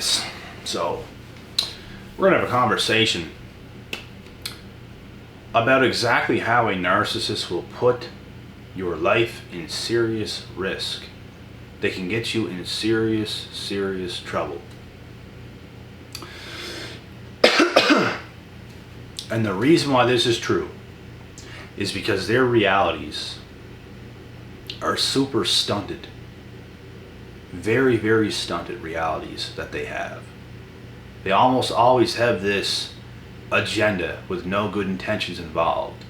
guys. So, we're going to have a conversation about exactly how a narcissist will put your life in serious risk. They can get you in serious trouble. And the reason why this is true is because their realities are super stunted. Very stunted realities that they have. They almost always have this agenda with no good intentions involved.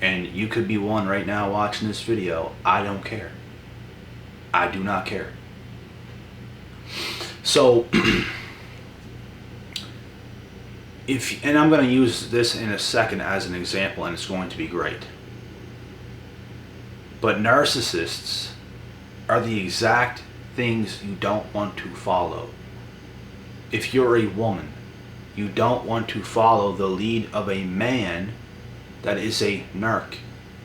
And you could be one right now watching this video. I don't care. I do not care. So, and I'm going to use this in a second as an example, and it's going to be great. But narcissists are the exact things you don't want to follow. If you're a woman, you don't want to follow the lead of a man that is a narc.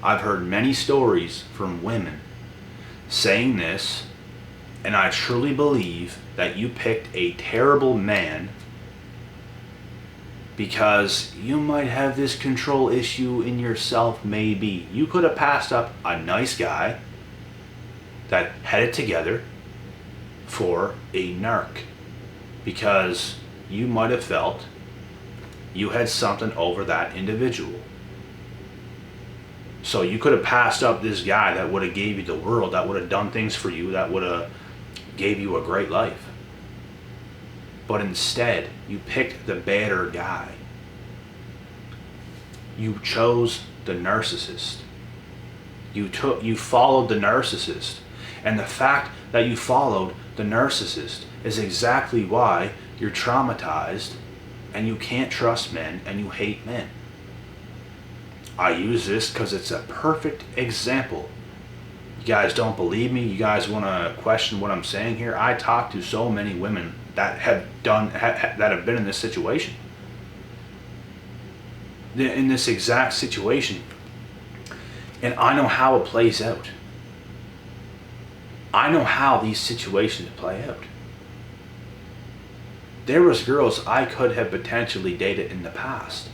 I've heard many stories from women saying this, and I truly believe that you picked a terrible man because you might have this control issue in yourself. Maybe you could have passed up a nice guy that had it together for a narc because you might have felt you had something over that individual. So you could have passed up this guy that would have gave you the world, that would have done things for you, that would have gave you a great life. But instead, you picked the better guy. You chose the narcissist. You followed the narcissist. And the fact that you followed the narcissist is exactly why you're traumatized and you can't trust men and you hate men. I use this because it's a perfect example. You guys don't believe me? You guys want to question what I'm saying here? I talk to so many women that have been in this situation. In this exact situation. And I know how it plays out. I know how these situations play out. There was girls I could have potentially dated in the past.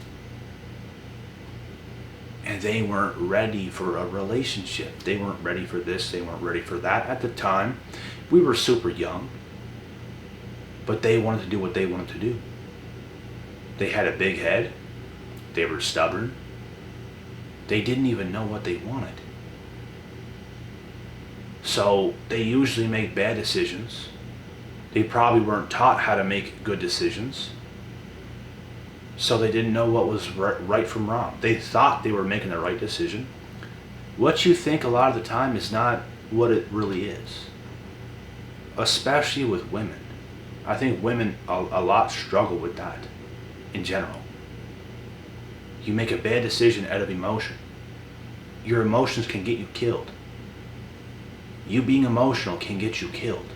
And they weren't ready for a relationship. They weren't ready for this. They weren't ready for that. At the time, we were super young. But they wanted to do what they wanted to do. They had a big head. They were stubborn. They didn't even know what they wanted. So they usually make bad decisions. They probably weren't taught how to make good decisions. So they didn't know what was right from wrong. They thought they were making the right decision. What you think a lot of the time is not what it really is. Especially with women. I think women a lot struggle with that in general. You make a bad decision out of emotion. Your emotions can get you killed. You being emotional can get you killed.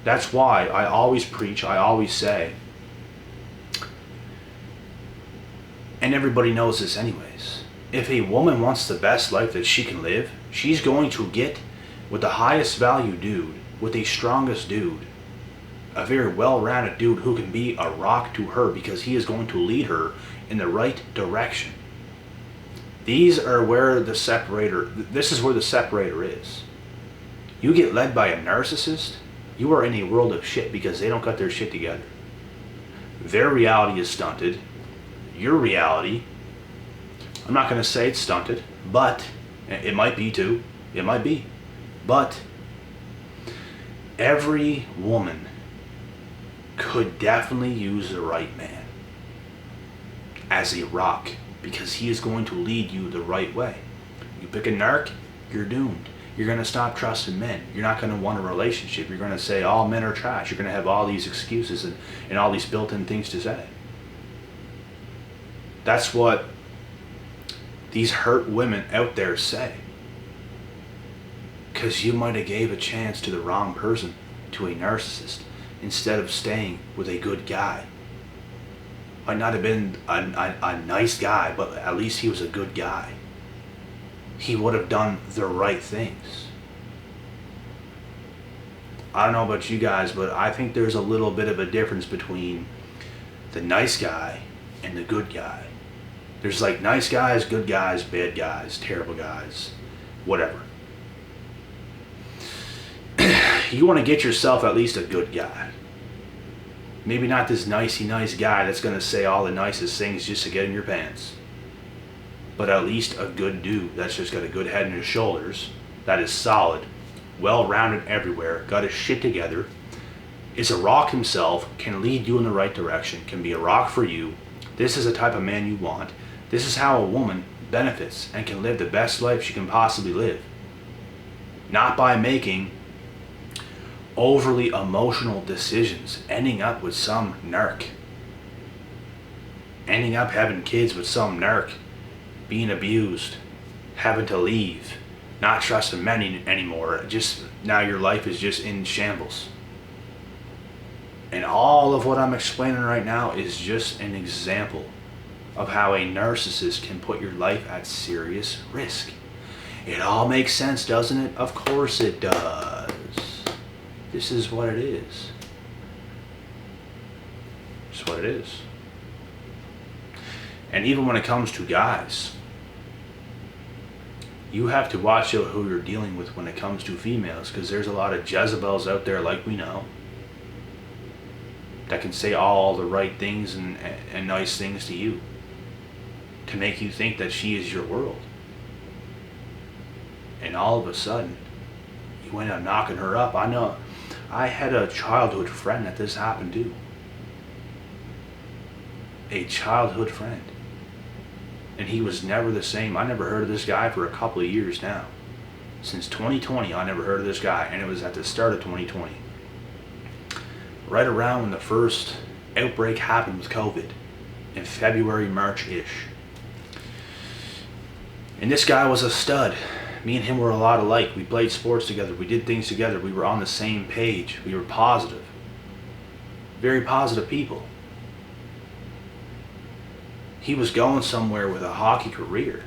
That's why I always preach, I always say, and everybody knows this anyways, if a woman wants the best life that she can live, she's going to get with the highest value dude, with the strongest dude, a very well-rounded dude who can be a rock to her because he is going to lead her in the right direction. These are where the separator, this is where the separator is. You get led by a narcissist, you are in a world of shit because they don't got their shit together. Their reality is stunted. Your reality, I'm not going to say it's stunted, but it might be too. It might be. But every woman could definitely use the right man as a rock because he is going to lead you the right way. You pick a narc, you're doomed. You're going to stop trusting men. You're not going to want a relationship. You're going to say all men are trash. You're going to have all these excuses and all these built-in things to say. That's what these hurt women out there say. Because you might have gave a chance to the wrong person, to a narcissist, instead of staying with a good guy. Might not have been a nice guy, but at least he was a good guy. He would have done the right things. I don't know about you guys, but I think there's a little bit of a difference between the nice guy and the good guy. There's like nice guys, good guys, bad guys, terrible guys, whatever. You want to get yourself at least a good guy. Maybe not this nicey nice guy that's going to say all the nicest things just to get in your pants. But at least a good dude that's just got a good head and his shoulders, that is solid, well-rounded everywhere, got his shit together, is a rock himself, can lead you in the right direction, can be a rock for you. This is the type of man you want. This is how a woman benefits and can live the best life she can possibly live. Not by making overly emotional decisions, ending up with some narc. Ending up having kids with some narc, being abused, having to leave, not trusting men anymore. Just now your life is just in shambles. And all of what I'm explaining right now is just an example of how a narcissist can put your life at serious risk. It all makes sense, doesn't it? Of course it does. This is what it is. It's what it is. And even when it comes to guys, you have to watch out who you're dealing with when it comes to females, because there's a lot of Jezebels out there, like we know, that can say all the right things and nice things to you to make you think that she is your world. And all of a sudden, you end up knocking her up. I know, I had a childhood friend that this happened to. A childhood friend. And he was never the same. I never heard of this guy for a couple of years now. Since 2020, I never heard of this guy. And it was at the start of 2020. Right around when the first outbreak happened with COVID. In February, March-ish. And this guy was a stud. Me and him were a lot alike. We played sports together. We did things together. We were on the same page. We were positive. Very positive people. He was going somewhere with a hockey career.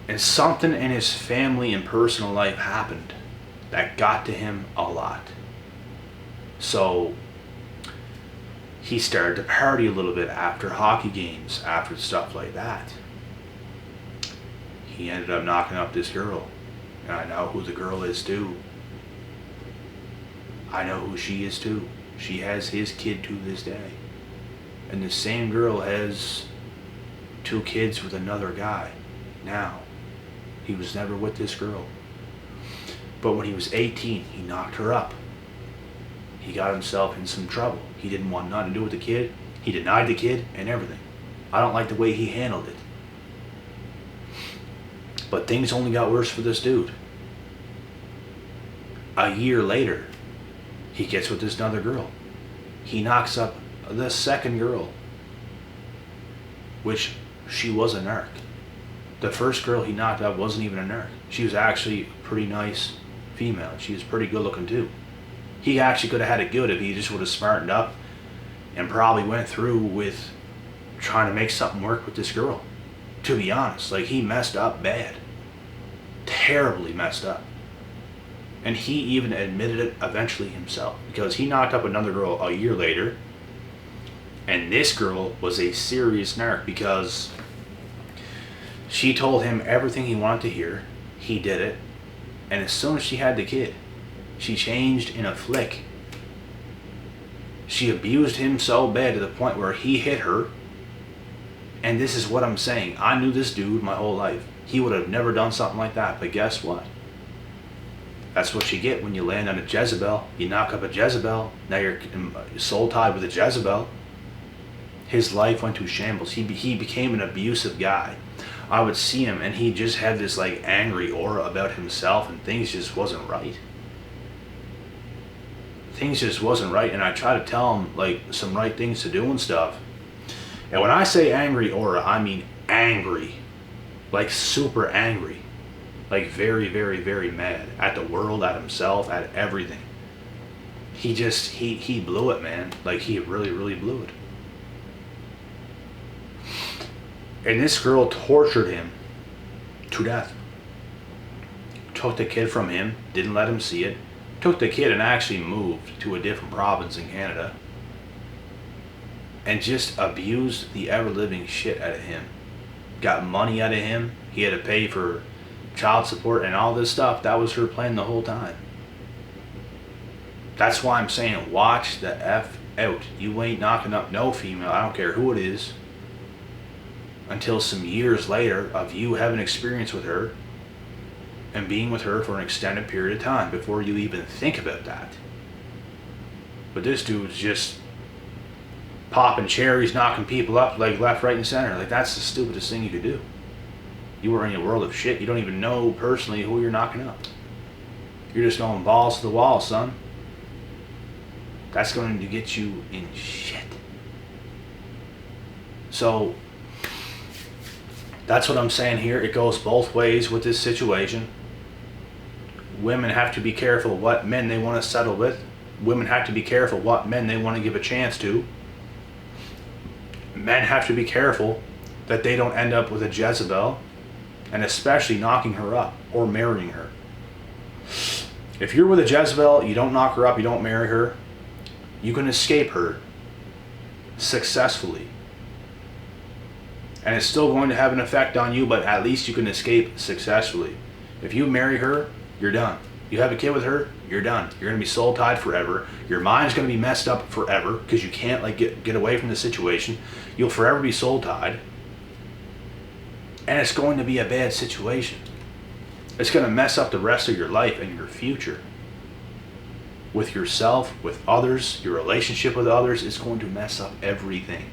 And something in his family and personal life happened that got to him a lot. So he started to party a little bit after hockey games, after stuff like that. He ended up knocking up this girl. And I know who the girl is too. I know who she is too. She has his kid to this day. And the same girl has 2 kids with another guy now. He was never with this girl. But when he was 18, he knocked her up. He got himself in some trouble. He didn't want nothing to do with the kid. He denied the kid and everything. I don't like the way he handled it. But things only got worse for this dude. A year later, he gets with this another girl. He knocks up the second girl, which she was a narc. The first girl he knocked up wasn't even a narc. She was actually a pretty nice female. She was pretty good looking too. He actually could have had it good if he just would have smartened up and probably went through with trying to make something work with this girl. To be honest, like, he messed up bad. Terribly messed up. And he even admitted it eventually himself, because he knocked up another girl a year later, and this girl was a serious narc because she told him everything he wanted to hear. He did it. And as soon as she had the kid, she changed in a flick. She abused him so bad to the point where he hit her. And this is what I'm saying. I knew this dude my whole life. He would have never done something like that. But guess what? That's what you get when you land on a Jezebel. You knock up a Jezebel. Now you're soul tied with a Jezebel. His life went to shambles. He became an abusive guy. I would see him and he just had this like angry aura about himself, and things just wasn't right. Things just wasn't right, and I try to tell him like some right things to do and stuff. And when I say angry aura, I mean angry. Like super angry. Like very, very, very mad at the world, at himself, at everything. He blew it, man. Like, he really, really blew it. And this girl tortured him to death. took the kid from him, didn't let him see it, took the kid and actually moved to a different province in Canada, and just abused the ever-living shit out of him. Got money out of him. He had to pay for child support and all this stuff. That was her plan the whole time. That's why I'm saying, watch the F out. You ain't knocking up no female, I don't care who it is, until some years later of you having experience with her and being with her for an extended period of time before you even think about that. But this dude's just popping cherries, knocking people up like left, right, and center. Like, that's the stupidest thing you could do. You are in a world of shit. You don't even know personally who you're knocking up. You're just going balls to the wall, son. That's going to get you in shit. So, that's what I'm saying here. It goes both ways with this situation. Women have to be careful what men they want to settle with. Women have to be careful what men they want to give a chance to. Men have to be careful that they don't end up with a Jezebel, and especially knocking her up or marrying her. If you're with a Jezebel, you don't knock her up, you don't marry her, you can escape her successfully. And it's still going to have an effect on you, but at least you can escape successfully. If you marry her, you're done. You have a kid with her, you're done. You're going to be soul tied forever. Your mind's going to be messed up forever because you can't get away from the situation. You'll forever be soul tied. And it's going to be a bad situation. It's going to mess up the rest of your life and your future. With yourself, with others, your relationship with others, it's going to mess up everything.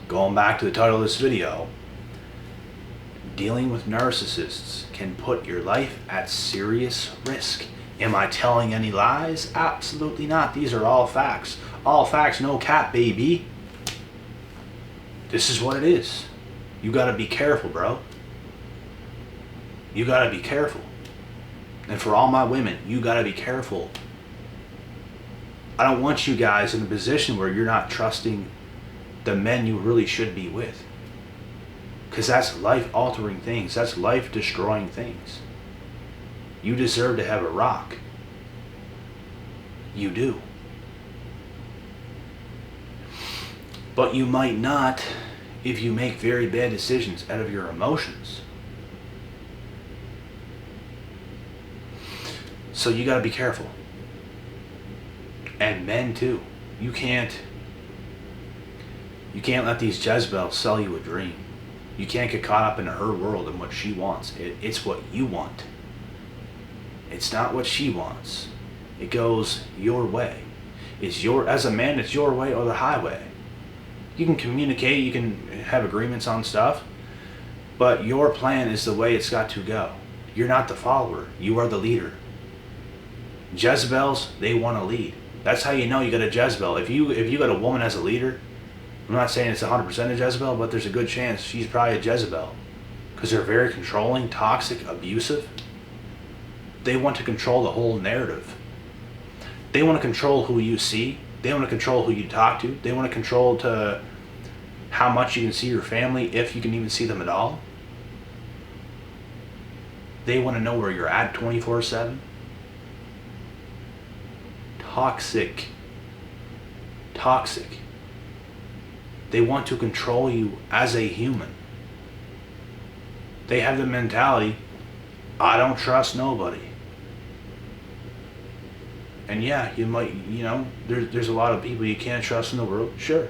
Going back to the title of this video, dealing with narcissists can put your life at serious risk. Am I telling any lies? Absolutely not. These are all facts. All facts, no cap, baby. This is what it is. You gotta be careful, bro. You gotta be careful. And for all my women, you gotta be careful. I don't want you guys in a position where you're not trusting the men you really should be with. Because that's life-altering things. That's life-destroying things. You deserve to have a rock. You do. But you might not if you make very bad decisions out of your emotions. So you got to be careful. And men too. You can't let these Jezebels sell you a dream. You can't get caught up in her world and what she wants. It's what you want. It's not what she wants. It goes your way. As a man, it's your way or the highway. You can communicate, you can have agreements on stuff, but your plan is the way it's got to go. You're not the follower. You are the leader. Jezebels, they want to lead. That's how you know you got a Jezebel. If you got a woman as a leader, I'm not saying it's 100% a Jezebel, but there's a good chance she's probably a Jezebel. Because they're very controlling, toxic, abusive. They want to control the whole narrative. They want to control who you see. They want to control who you talk to. They want to control to how much you can see your family, if you can even see them at all. They want to know where you're at 24/7. Toxic. Toxic. They want to control you as a human. They have the mentality, I don't trust nobody. And yeah, you might, there's a lot of people you can't trust in the world, sure.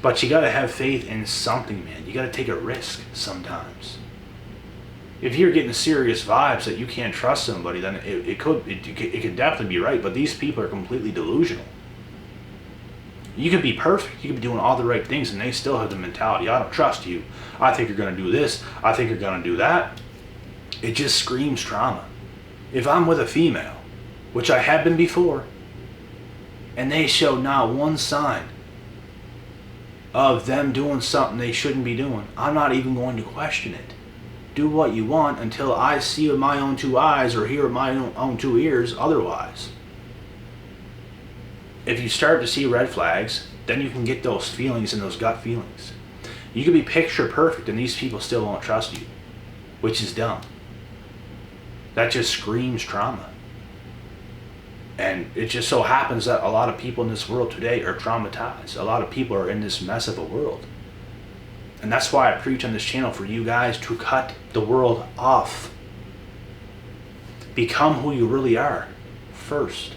But you gotta have faith in something, man. You gotta take a risk sometimes. If you're getting serious vibes that you can't trust somebody, then it could definitely be right, but these people are completely delusional. You could be perfect, you could be doing all the right things, and they still have the mentality, I don't trust you, I think you're going to do this, I think you're going to do that. It just screams trauma. If I'm with a female, which I have been before, and they show not one sign of them doing something they shouldn't be doing, I'm not even going to question it. Do what you want until I see with my own two eyes or hear with my own two ears otherwise. If you start to see red flags, then you can get those feelings and those gut feelings. You can be picture perfect and these people still won't trust you, which is dumb. That just screams trauma. And it just so happens that a lot of people in this world today are traumatized. A lot of people are in this mess of a world. And that's why I preach on this channel for you guys to cut the world off. Become who you really are first.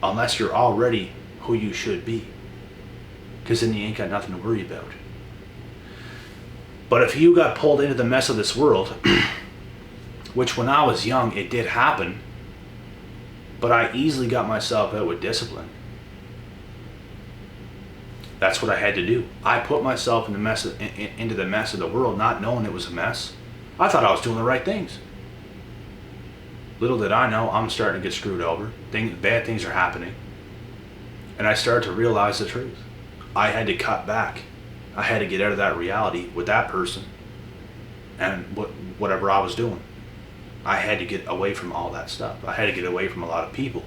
Unless you're already who you should be. Because then you ain't got nothing to worry about. But if you got pulled into the mess of this world, which when I was young, it did happen, but I easily got myself out with discipline. That's what I had to do. I put myself in the mess into the mess of the world, not knowing it was a mess. I thought I was doing the right things. Little did I know, I'm starting to get screwed over. Bad things are happening. And I started to realize the truth. I had to cut back. I had to get out of that reality with that person and whatever I was doing. I had to get away from all that stuff. I had to get away from a lot of people.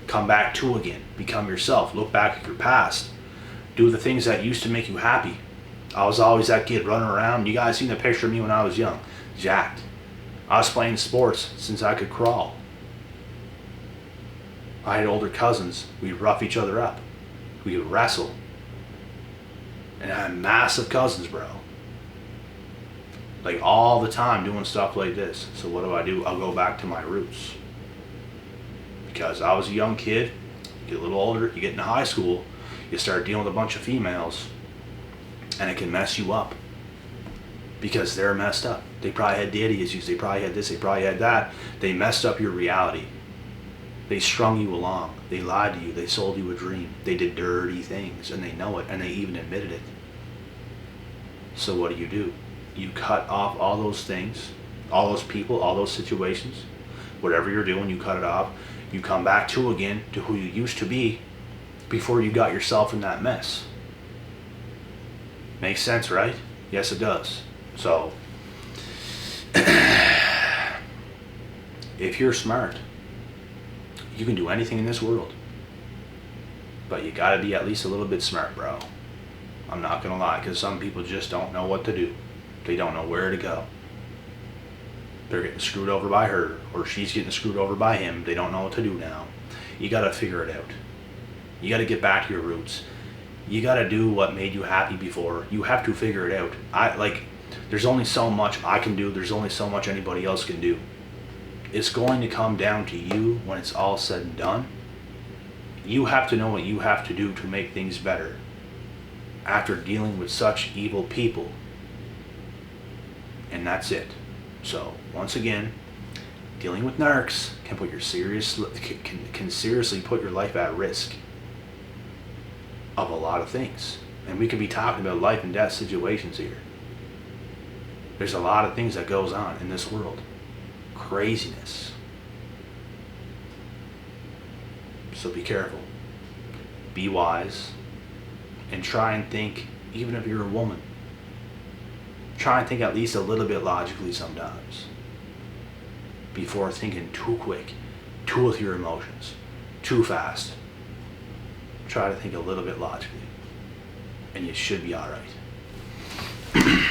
Come back to again. Become yourself. Look back at your past. Do the things that used to make you happy. I was always that kid running around. You guys seen the picture of me when I was young. Jacked. I was playing sports since I could crawl. I had older cousins. We'd rough each other up. We would wrestle. And I had massive cousins, bro. Like all the time doing stuff like this. So what do? I'll go back to my roots. Because I was a young kid, you get a little older, you get into high school, you start dealing with a bunch of females, and it can mess you up. Because they're messed up. They probably had daddy issues, they probably had this, they probably had that. They messed up your reality. They strung you along. They lied to you, they sold you a dream. They did dirty things, and they know it, and they even admitted it. So what do? You cut off all those things, all those people, all those situations. Whatever you're doing, you cut it off. You come back to again to who you used to be before you got yourself in that mess. Makes sense, right? Yes, it does. So, if you're smart, you can do anything in this world. But you gotta be at least a little bit smart, bro. I'm not gonna lie, because some people just don't know what to do. They don't know where to go. They're getting screwed over by her, or she's getting screwed over by him. They don't know what to do now. You gotta figure it out. You gotta get back to your roots. You gotta do what made you happy before. You have to figure it out. There's only so much I can do. There's only so much anybody else can do. It's going to come down to you when it's all said and done. You have to know what you have to do to make things better after dealing with such evil people. And that's it. So, once again, dealing with narcs can seriously put your life at risk of a lot of things. And we could be talking about life and death situations here. There's a lot of things that goes on in this world. Craziness. So be careful. Be wise. And try and think, even if you're a woman, try and think at least a little bit logically sometimes before thinking too quick, too with your emotions, too fast. Try to think a little bit logically, and you should be all right.